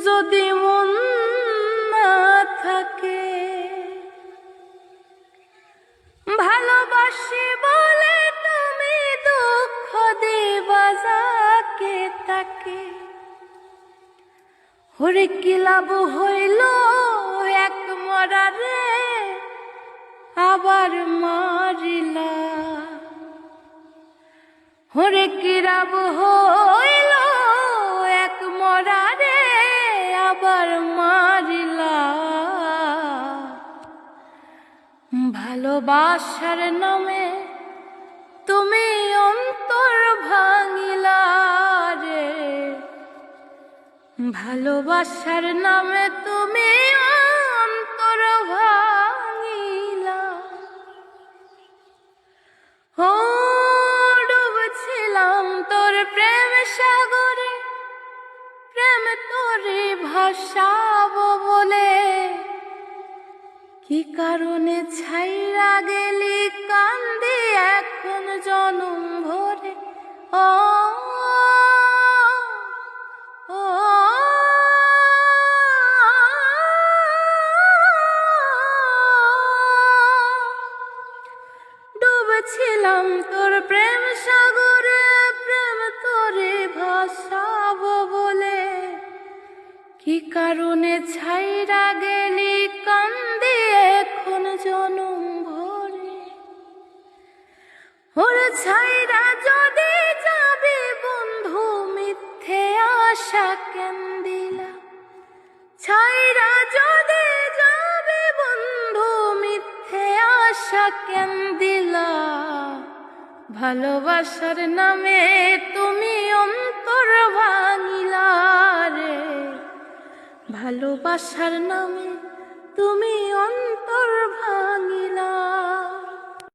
যদি মন না থাকে, ভালোবাসি বলে তুমি দুঃখ দিবা যাকে তাকে। ওরে কি লাভ হইল এক মরারে আবার মারিলা। ওরে কি লাভ হইল এক মরারে আবার মারিলা। ভালোবাসার নামে তুমি অন্তর ভাঙিলা রে। ভালোবাসার নামে তুমি অন্তর ভাঙিলা। ও ডুবছিলাম তোর প্রেম সাগরে, প্রেম তোরে ভাসাবো বলে। কি কারণে ছাইরা গেলি কান্দি এখন জনম ভরে। ও ডুবছিলাম তোর প্রেম সাগরে, প্রেম তোরে ভাসাবো বলে। কি কারণে ছাইরা গেলি কান্দি এখন জনম ভরে। ওর ছাইরা যদি যাবি বন্ধু মিথ্যে আশা কেন দিলা। ছাইরা যদি যাবি বন্ধু মিথ্যে আশা কেন দিলা। ভালোবাসার নামে তুমি অন্তর ভাঙিলা রে। ভালোবাসার নামে তুমি অন্তর ভাঙিলা।